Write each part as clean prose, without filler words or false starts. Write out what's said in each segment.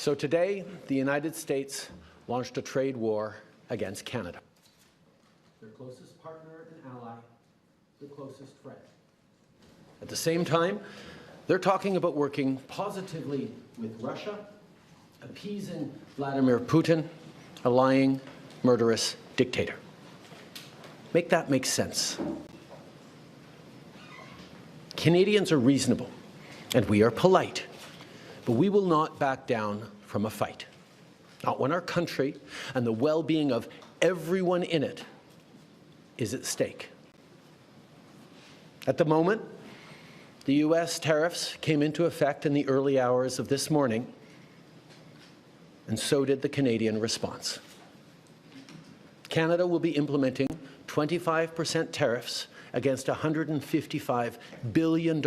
So today, the United States launched a trade war against Canada, their closest partner and ally, the closest friend. At the same time, they're talking about working positively with Russia, appeasing Vladimir Putin, a lying, murderous dictator. Make that make sense. Canadians are reasonable, and we are polite, but we will not back down from a fight. Not when our country and the well-being of everyone in it is at stake. At the moment, the U.S. tariffs came into effect in the early hours of this morning, and so did the Canadian response. Canada will be implementing 25% tariffs against $155 billion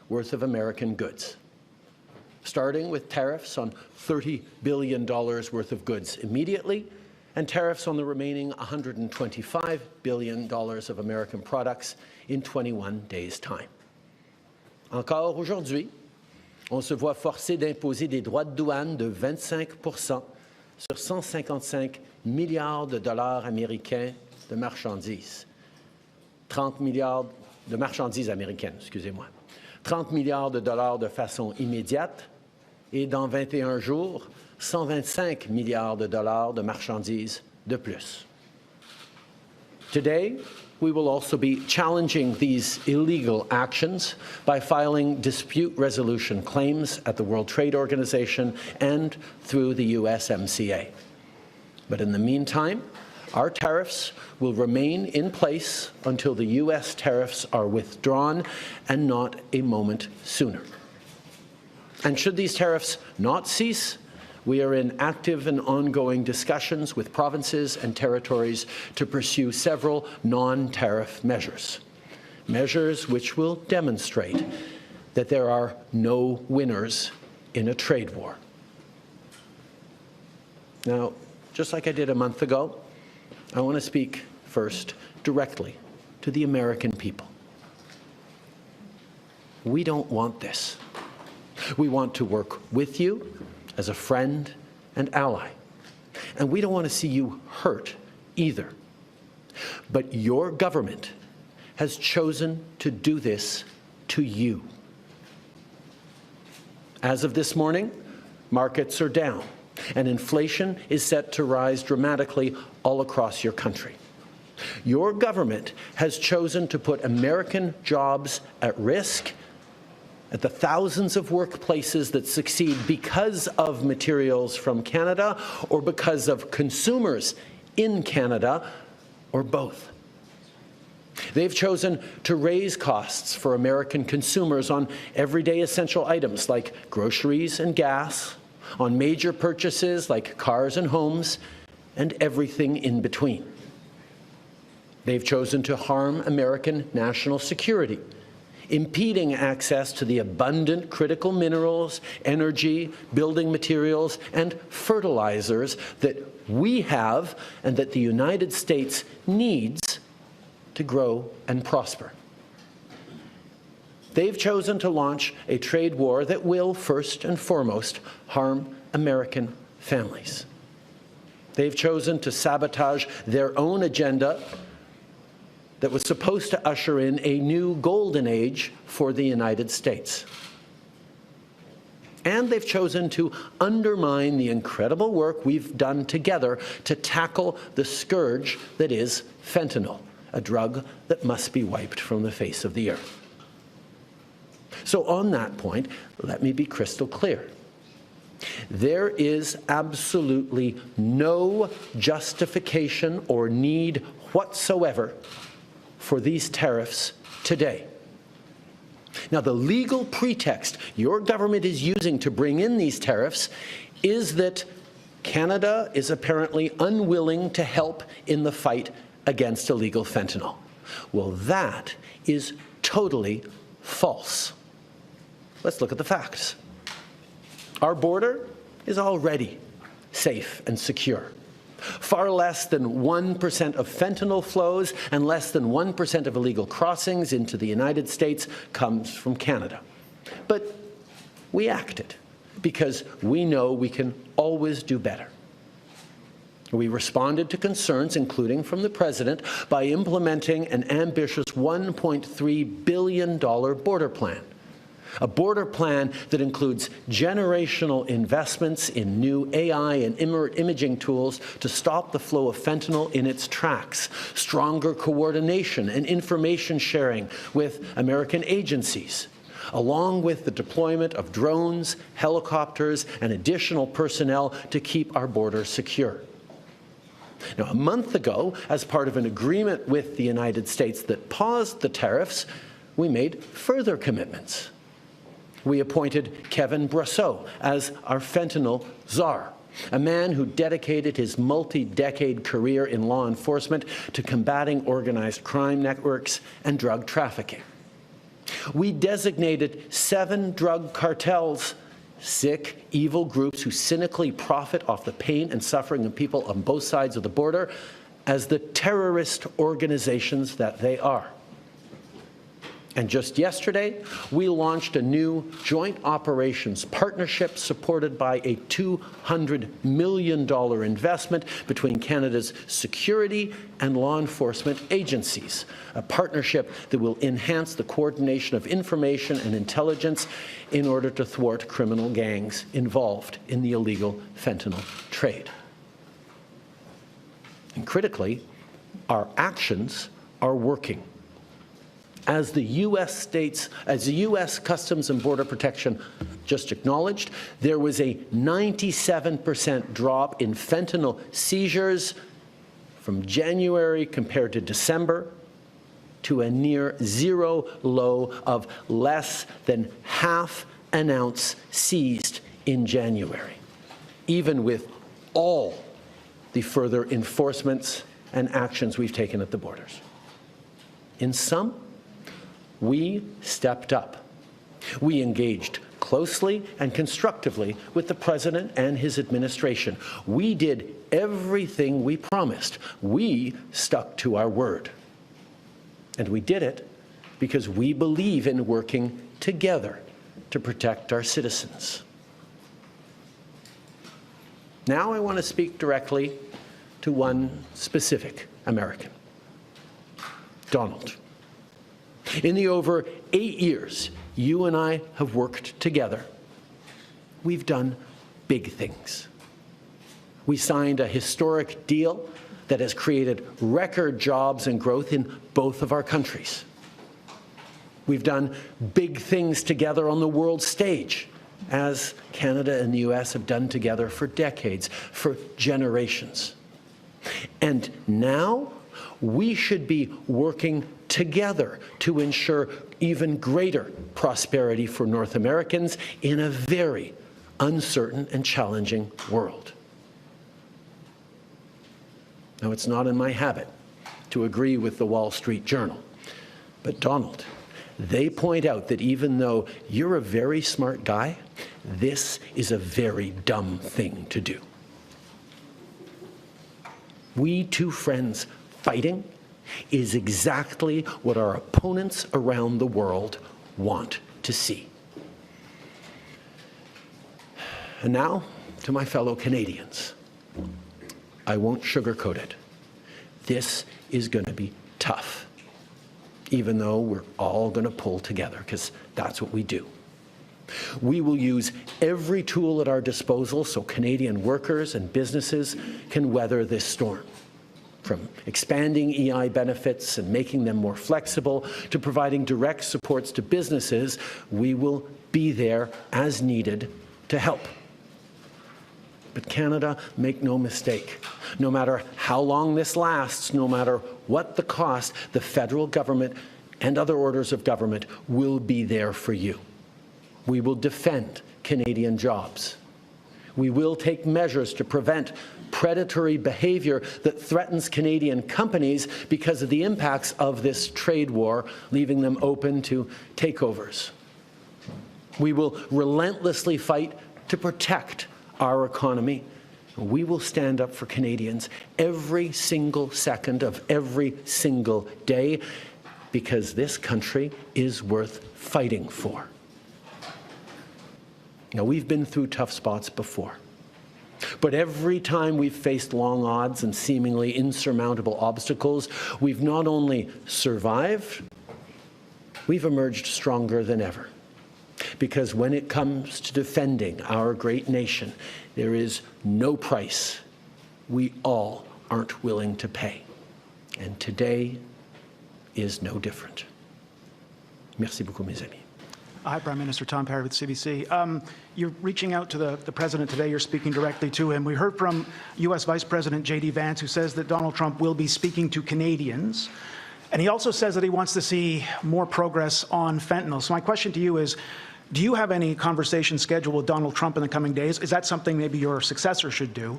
worth of American goods, starting with tariffs on $30 billion worth of goods immediately, and tariffs on the remaining $125 billion of American products in 21 days' time. Encore aujourd'hui, on se voit forcé d'imposer des droits de douane de 25% sur 155 milliards de dollars américains de marchandises. 30 milliards de marchandises américaines, excusez-moi. 30 milliards de dollars de façon immédiate et dans 21 jours, 125 milliards de dollars de marchandises de plus. Today, we will also be challenging these illegal actions by filing dispute resolution claims at the World Trade Organization and through the USMCA. But in the meantime, our tariffs will remain in place until the U.S. tariffs are withdrawn, and not a moment sooner. And should these tariffs not cease, we are in active and ongoing discussions with provinces and territories to pursue several non-tariff measures, measures which will demonstrate that there are no winners in a trade war. Now, just like I did a month ago, I want to speak first directly to the American people. We don't want this. We want to work with you as a friend and ally. And we don't want to see you hurt either. But your government has chosen to do this to you. As of this morning, markets are down, and inflation is set to rise dramatically all across your country. Your government has chosen to put American jobs at risk, at the thousands of workplaces that succeed because of materials from Canada or because of consumers in Canada, or both. They've chosen to raise costs for American consumers on everyday essential items like groceries and gas, on major purchases like cars and homes, and everything in between. They've chosen to harm American national security, impeding access to the abundant critical minerals, energy, building materials, and fertilizers that we have and that the United States needs to grow and prosper. They've chosen to launch a trade war that will, first and foremost, harm American families. They've chosen to sabotage their own agenda that was supposed to usher in a new golden age for the United States. And they've chosen to undermine the incredible work we've done together to tackle the scourge that is fentanyl, a drug that must be wiped from the face of the earth. So on that point, let me be crystal clear. There is absolutely no justification or need whatsoever for these tariffs today. Now, the legal pretext your government is using to bring in these tariffs is that Canada is apparently unwilling to help in the fight against illegal fentanyl. Well, that is totally false. Let's look at the facts. Our border is already safe and secure. Far less than 1% of fentanyl flows and less than 1% of illegal crossings into the United States comes from Canada. But we acted. because we know we can always do better. We responded to concerns, including from the President, by implementing an ambitious $1.3 billion border plan. A border plan that includes generational investments in new AI and imaging tools to stop the flow of fentanyl in its tracks, stronger coordination and information sharing with American agencies, along with the deployment of drones, helicopters, and additional personnel to keep our border secure. Now, a month ago, as part of an agreement with the United States that paused the tariffs, we made further commitments. We appointed Kevin Brasseau as our fentanyl czar, a man who dedicated his multi-decade career in law enforcement to combating organized crime networks and drug trafficking. We designated 7 drug cartels, sick, evil groups who cynically profit off the pain and suffering of people on both sides of the border, as the terrorist organizations that they are. And just yesterday, we launched a new joint operations partnership supported by a $200 million investment between Canada's security and law enforcement agencies, a partnership that will enhance the coordination of information and intelligence in order to thwart criminal gangs involved in the illegal fentanyl trade. And critically, our actions are working. As the U.S. Customs and Border Protection just acknowledged, there was a 97% drop in fentanyl seizures from January compared to December, to a near zero low of less than half an ounce seized in January, even with all the further enforcements and actions we've taken at the borders. In sum, we stepped up. We engaged closely and constructively with the President and his administration. We did everything we promised. We stuck to our word. And we did it because we believe in working together to protect our citizens. Now I want to speak directly to one specific American, Donald. In the over 8 years you and I have worked together, we've done big things. We signed a historic deal that has created record jobs and growth in both of our countries. We've done big things together on the world stage, as Canada and the U.S. have done together for decades, for generations. And now we should be working together to ensure even greater prosperity for North Americans in a very uncertain and challenging world. Now, it's not in my habit to agree with the Wall Street Journal, but Donald, they point out that even though you're a very smart guy, this is a very dumb thing to do. We two friends fighting is exactly what our opponents around the world want to see. And now, to my fellow Canadians, I won't sugarcoat it. This is going to be tough, even though we're all going to pull together, because that's what we do. We will use every tool at our disposal so Canadian workers and businesses can weather this storm. From expanding EI benefits and making them more flexible to providing direct supports to businesses, we will be there as needed to help. But Canada, make no mistake, no matter how long this lasts, no matter what the cost, the federal government and other orders of government will be there for you. We will defend Canadian jobs. We will take measures to prevent predatory behavior that threatens Canadian companies because of the impacts of this trade war, leaving them open to takeovers. We will relentlessly fight to protect our economy. We will stand up for Canadians every single second of every single day, because this country is worth fighting for. Now, we've been through tough spots before. But every time we've faced long odds and seemingly insurmountable obstacles, we've not only survived, we've emerged stronger than ever. Because when it comes to defending our great nation, there is no price we all aren't willing to pay. And today is no different. Merci beaucoup, mes amis. Hi, Prime Minister Tom Perry with CBC. You're reaching out to the President today. You're speaking directly to him. We heard from U.S. Vice President J.D. Vance, who says that Donald Trump will be speaking to Canadians. And he also says that he wants to see more progress on fentanyl. So my question to you is, do you have any conversation scheduled with Donald Trump in the coming days? Is that something maybe your successor should do?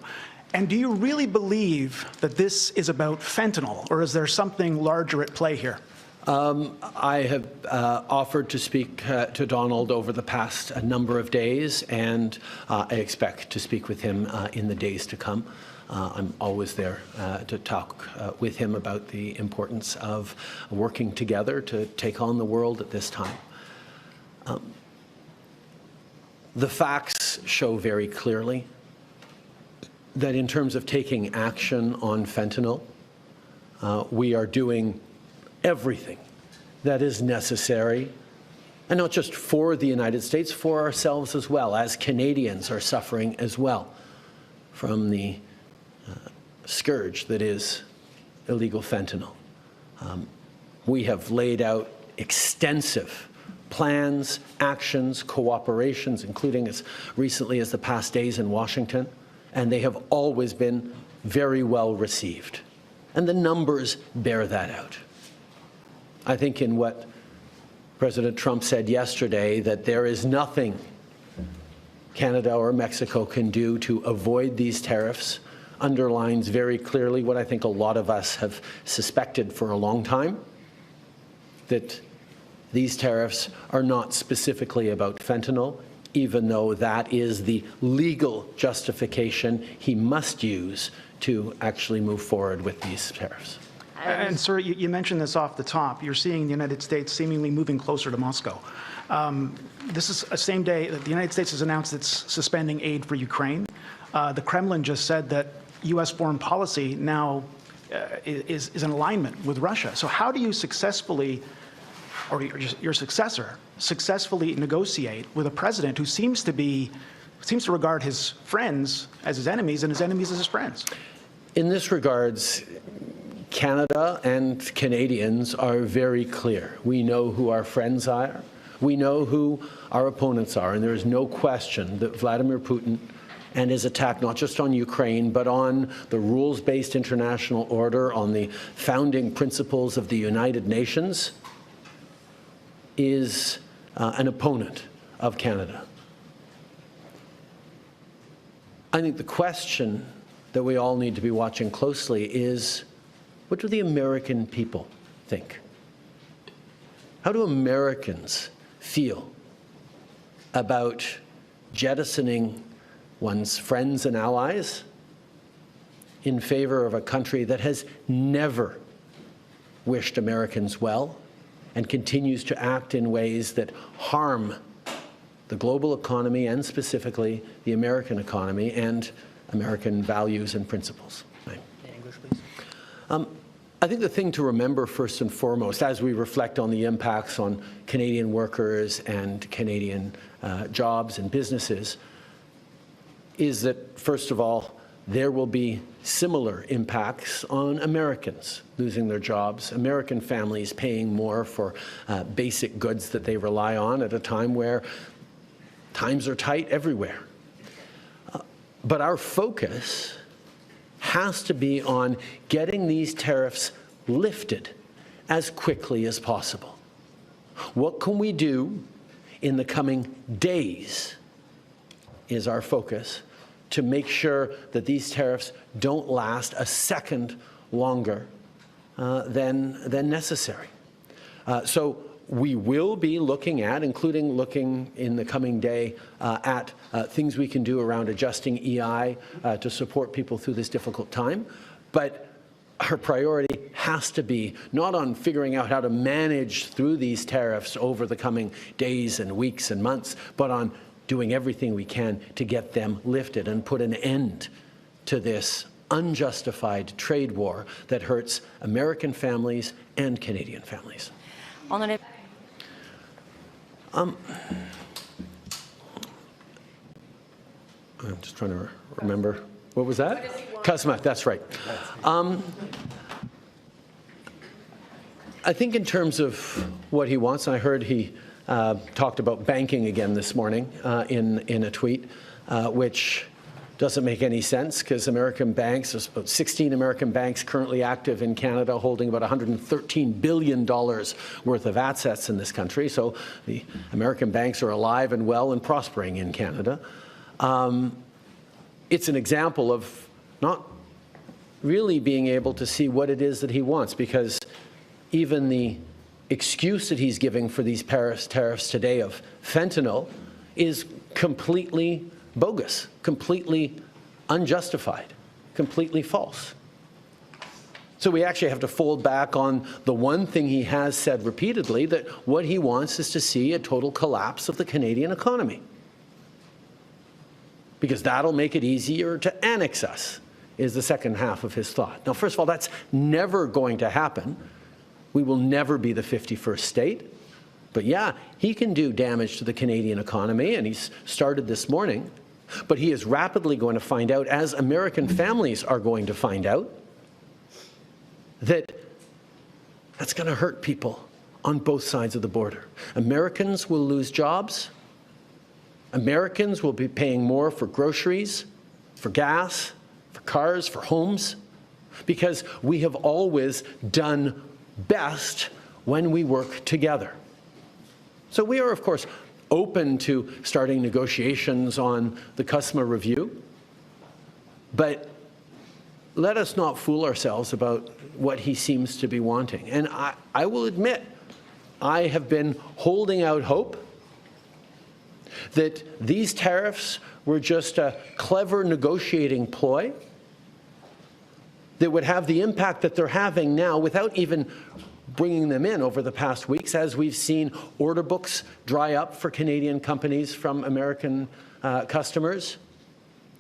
And do you really believe that this is about fentanyl, or is there something larger at play here? I have offered to speak to Donald over the past number of days, and I expect to speak with him in the days to come. I'm always there to talk with him about the importance of working together to take on the world at this time. The facts show very clearly that in terms of taking action on fentanyl, we are doing everything that is necessary, and not just for the United States, for ourselves as well, as Canadians are suffering as well from the scourge that is illegal fentanyl. We have laid out extensive plans, actions, cooperations, including as recently as the past days in Washington, and they have always been very well received. And the numbers bear that out. I think in what President Trump said yesterday, that there is nothing Canada or Mexico can do to avoid these tariffs, underlines very clearly what I think a lot of us have suspected for a long time, that these tariffs are not specifically about fentanyl, even though that is the legal justification he must use to actually move forward with these tariffs. And, sir, you mentioned this off the top. You're seeing the United States seemingly moving closer to Moscow. This is the same day that the United States has announced it's suspending aid for Ukraine. The Kremlin just said that U.S. foreign policy now is in alignment with Russia. So how do you successfully, or your successor, successfully negotiate with a president who seems to regard his friends as his enemies and his enemies as his friends? In this regards, Canada and Canadians are very clear. We know who our friends are. We know who our opponents are. And there is no question that Vladimir Putin and his attack not just on Ukraine, but on the rules-based international order, on the founding principles of the United Nations, is an opponent of Canada. I think the question that we all need to be watching closely is, what do the American people think? How do Americans feel about jettisoning one's friends and allies in favor of a country that has never wished Americans well and continues to act in ways that harm the global economy and specifically the American economy and American values and principles? In English, please. I think the thing to remember first and foremost, as we reflect on the impacts on Canadian workers and Canadian jobs and businesses, is that, first of all, there will be similar impacts on Americans losing their jobs, American families paying more for basic goods that they rely on at a time where times are tight everywhere. But our focus has to be on getting these tariffs lifted as quickly as possible. What can we do in the coming days is our focus to make sure that these tariffs don't last a second longer than necessary. So we will be looking at, including looking in the coming day at things we can do around adjusting EI to support people through this difficult time. But our priority has to be not on figuring out how to manage through these tariffs over the coming days and weeks and months, but on doing everything we can to get them lifted and put an end to this unjustified trade war that hurts American families and Canadian families. I'm just trying to remember. What was that? Cosma, that's right. I think in terms of what he wants, and I heard he talked about banking again this morning in a tweet, which doesn't make any sense because American banks, there's about 16 American banks currently active in Canada holding about $113 billion worth of assets in this country. So the American banks are alive and well and prospering in Canada. It's an example of not really being able to see what it is that he wants, because even the excuse that he's giving for these tariffs today of fentanyl is completely bogus, completely unjustified, completely false. So we actually have to fold back on the one thing he has said repeatedly, that what he wants is to see a total collapse of the Canadian economy, because that'll make it easier to annex us, is the second half of his thought. Now, first of all, that's never going to happen. We will never be the 51st state. But yeah, he can do damage to the Canadian economy, and he's started this morning. But he is rapidly going to find out, as American families are going to find out, that that's going to hurt people on both sides of the border. Americans will lose jobs. Americans will be paying more for groceries, for gas, for cars, for homes, because we have always done best when we work together. So we are, of course, open to starting negotiations on the customer review, but let us not fool ourselves about what he seems to be wanting. And I will admit, I have been holding out hope that these tariffs were just a clever negotiating ploy that would have the impact that they're having now without even bringing them in over the past weeks, as we've seen order books dry up for Canadian companies from American customers,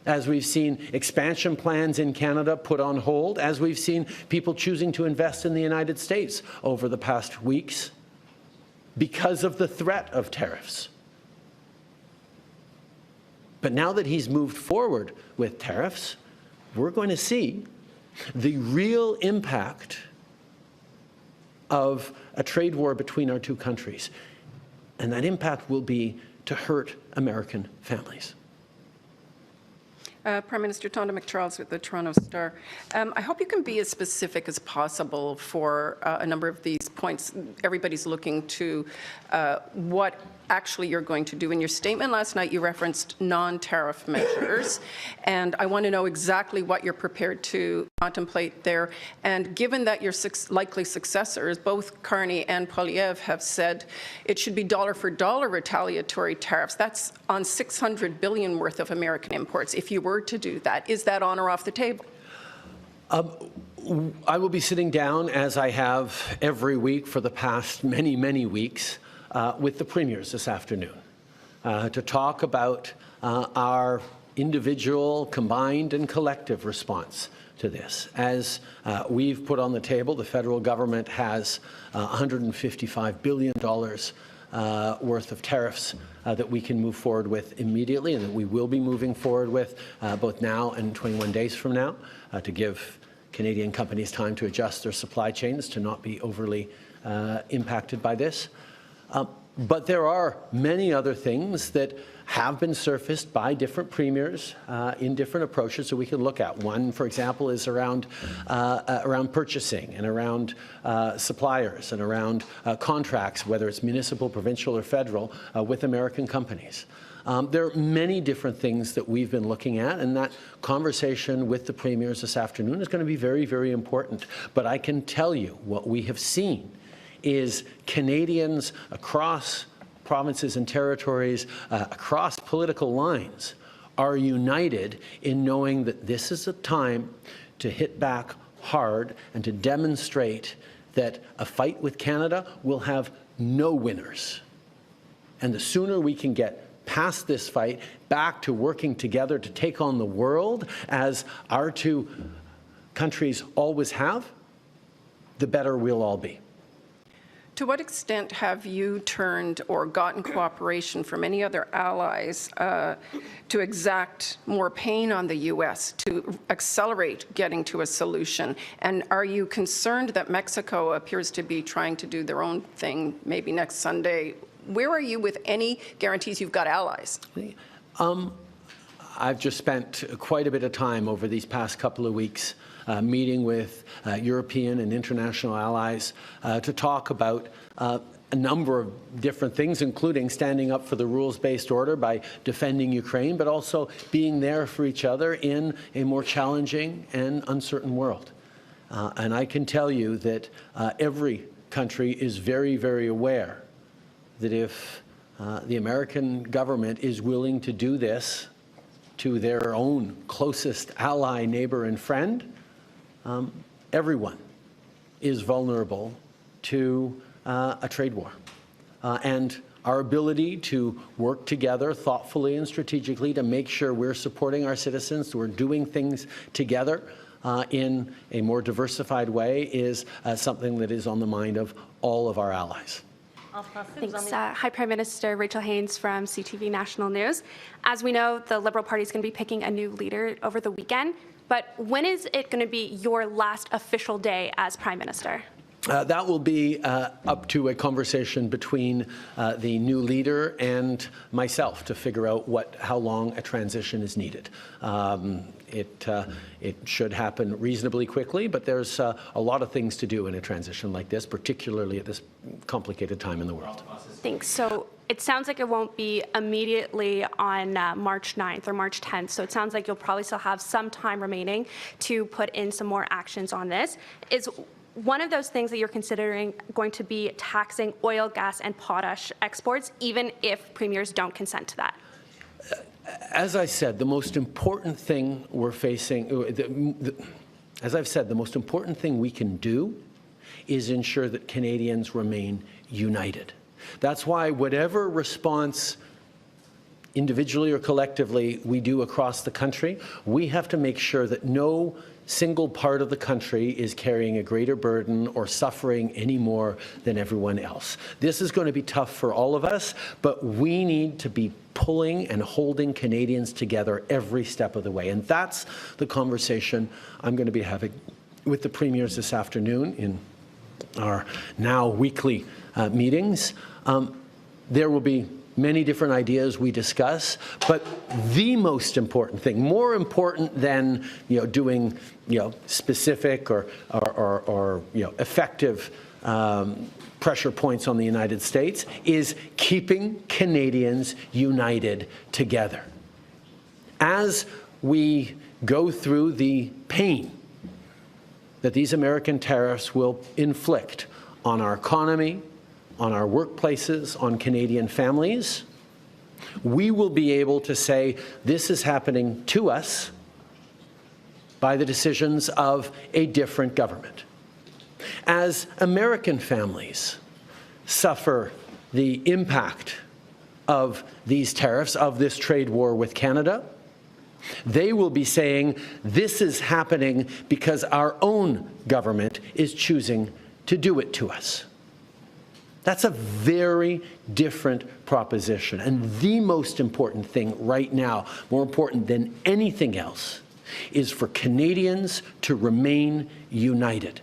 as we've seen expansion plans in Canada put on hold, as we've seen people choosing to invest in the United States over the past weeks because of the threat of tariffs. But now that he's moved forward with tariffs, we're going to see the real impact of a trade war between our two countries. And that impact will be to hurt American families. Prime Minister Tonda McCharles with the Toronto Star. I hope you can be as specific as possible for a number of these points. Everybody's looking to what actually you're going to do. In your statement last night, you referenced non-tariff measures, and I want to know exactly what you're prepared to contemplate there. And given that your likely successors, both Carney and Poilievre, have said it should be dollar-for-dollar retaliatory tariffs, that's on $600 billion worth of American imports. If you were to do that, is that on or off the table? I will be sitting down, as I have every week for the past many, many weeks, with the premiers this afternoon to talk about our individual, combined and collective response to this. As we've put on the table, the federal government has $155 billion worth of tariffs that we can move forward with immediately, and that we will be moving forward with both now and 21 days from now to give Canadian companies time to adjust their supply chains to not be overly impacted by this. But there are many other things that have been surfaced by different premiers in different approaches that we can look at. One, for example, is around purchasing and around suppliers and around contracts, whether it's municipal, provincial, or federal, with American companies. There are many different things that we've been looking at, and that conversation with the premiers this afternoon is going to be very, very important. But I can tell you what we have seen is Canadians across provinces and territories, across political lines, are united in knowing that this is a time to hit back hard and to demonstrate that a fight with Canada will have no winners. And the sooner we can get past this fight, back to working together to take on the world, as our two countries always have, the better we'll all be. To what extent have you turned or gotten cooperation from any other allies to exact more pain on the U.S. to accelerate getting to a solution? And are you concerned that Mexico appears to be trying to do their own thing maybe next Sunday? Where are you with any guarantees you've got allies? I've just spent quite a bit of time over these past couple of weeks meeting with European and international allies to talk about a number of different things, including standing up for the rules-based order by defending Ukraine, but also being there for each other in a more challenging and uncertain world. And I can tell you that every country is very, very aware that if the American government is willing to do this to their own closest ally, neighbor, and friend, everyone is vulnerable to a trade war. And our ability to work together thoughtfully and strategically to make sure we're supporting our citizens, we're doing things together in a more diversified way is something that is on the mind of all of our allies. Thanks. Hi, Prime Minister. Rachel Haynes from CTV National News. As we know, the Liberal Party is going to be picking a new leader over the weekend. But when is it going to be your last official day as Prime Minister? That will be up to a conversation between the new leader and myself to figure out how long a transition is needed. It should happen reasonably quickly, but there's a lot of things to do in a transition like this, particularly at this complicated time in the world. Thanks. So it sounds like it won't be immediately on March 9th or March 10th. So it sounds like you'll probably still have some time remaining to put in some more actions on this. Is one of those things that you're considering going to be taxing oil, gas, and potash exports, even if premiers don't consent to that? As I said, the most important thing we're facing, as I've said, the most important thing we can do is ensure that Canadians remain united. That's why whatever response, individually or collectively, we do across the country, we have to make sure that no single part of the country is carrying a greater burden or suffering any more than everyone else. This is going to be tough for all of us, but we need to be pulling and holding Canadians together every step of the way. And that's the conversation I'm going to be having with the premiers this afternoon in our now weekly meetings. There will be many different ideas we discuss, but the most important thing, more important than doing specific or effective pressure points on the United States, is keeping Canadians united together. As we go through the pain that these American tariffs will inflict on our economy, on our workplaces, on Canadian families, we will be able to say this is happening to us by the decisions of a different government. As American families suffer the impact of these tariffs, of this trade war with Canada, they will be saying this is happening because our own government is choosing to do it to us. That's a very different proposition. And the most important thing right now, more important than anything else, is for Canadians to remain united.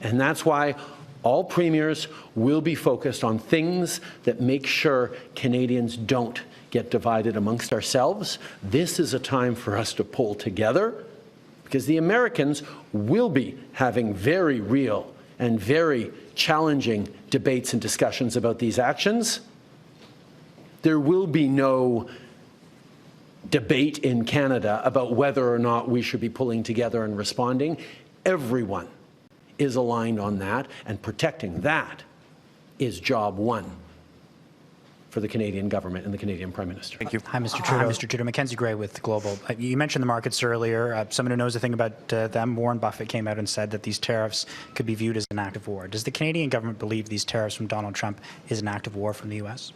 And that's why all premiers will be focused on things that make sure Canadians don't get divided amongst ourselves. This is a time for us to pull together, because the Americans will be having very real and very challenging debates and discussions about these actions. There will be no debate in Canada about whether or not we should be pulling together and responding. Everyone is aligned on that, and protecting that is job one for the Canadian government and the Canadian Prime Minister. Thank you. Hi, Mr. Trudeau. Hi, Mr. Trudeau. Mackenzie Gray with Global. You mentioned the markets earlier. Someone who knows a thing about them, Warren Buffett, came out and said that these tariffs could be viewed as an act of war. Does the Canadian government believe these tariffs from Donald Trump is an act of war from the U.S.?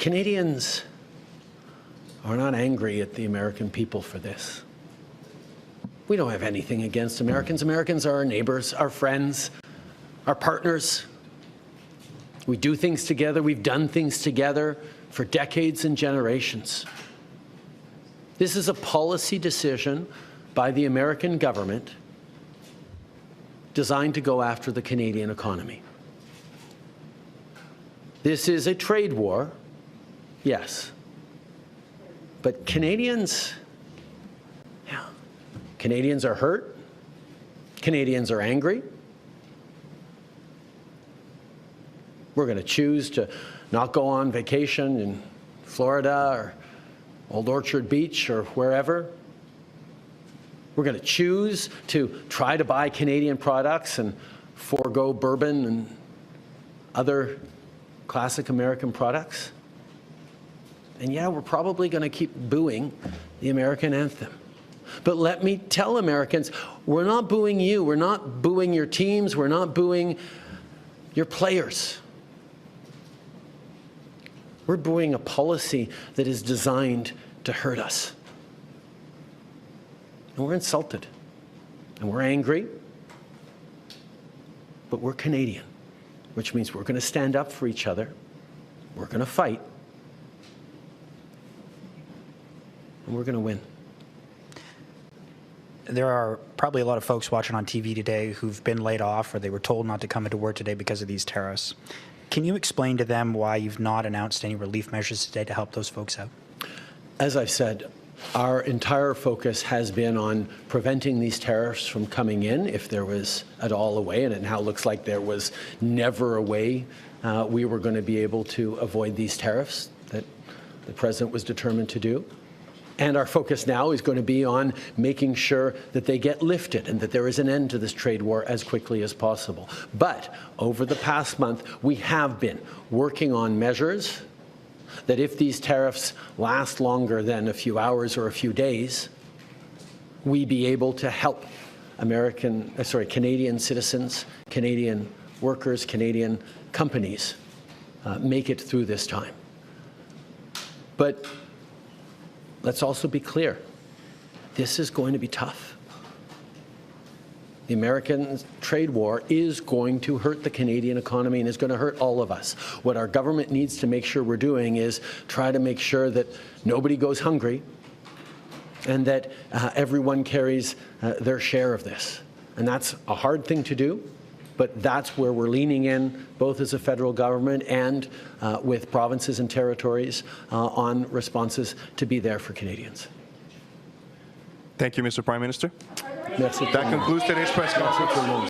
Canadians are not angry at the American people for this. We don't have anything against Americans. Americans are our neighbors, our friends, our partners. We do things together. We've done things together for decades and generations. This is a policy decision by the American government designed to go after the Canadian economy. This is a trade war, yes. But Canadians are hurt. Canadians are angry. We're going to choose to not go on vacation in Florida or Old Orchard Beach or wherever. We're going to choose to try to buy Canadian products and forego bourbon and other classic American products. And yeah, we're probably going to keep booing the American anthem. But let me tell Americans, we're not booing you. We're not booing your teams. We're not booing your players. We're booing a policy that is designed to hurt us. And we're insulted. And we're angry. But we're Canadian, which means we're going to stand up for each other. We're going to fight. And we're going to win. There are probably a lot of folks watching on TV today who've been laid off or they were told not to come into work today because of these tariffs. Can you explain to them why you've not announced any relief measures today to help those folks out? As I've said, our entire focus has been on preventing these tariffs from coming in, if there was at all a way, and it now looks like there was never a way we were going to be able to avoid these tariffs that the President was determined to do. And our focus now is going to be on making sure that they get lifted and that there is an end to this trade war as quickly as possible. But over the past month, we have been working on measures that if these tariffs last longer than a few hours or a few days, we be able to help Canadian citizens, Canadian workers, Canadian companies make it through this time. But let's also be clear, this is going to be tough. The American trade war is going to hurt the Canadian economy and is going to hurt all of us. What our government needs to make sure we're doing is try to make sure that nobody goes hungry and that everyone carries their share of this. And that's a hard thing to do, but that's where we're leaning in, both as a federal government and with provinces and territories on responses to be there for Canadians. Thank you, Mr. Prime Minister. Merci. That concludes today's press conference.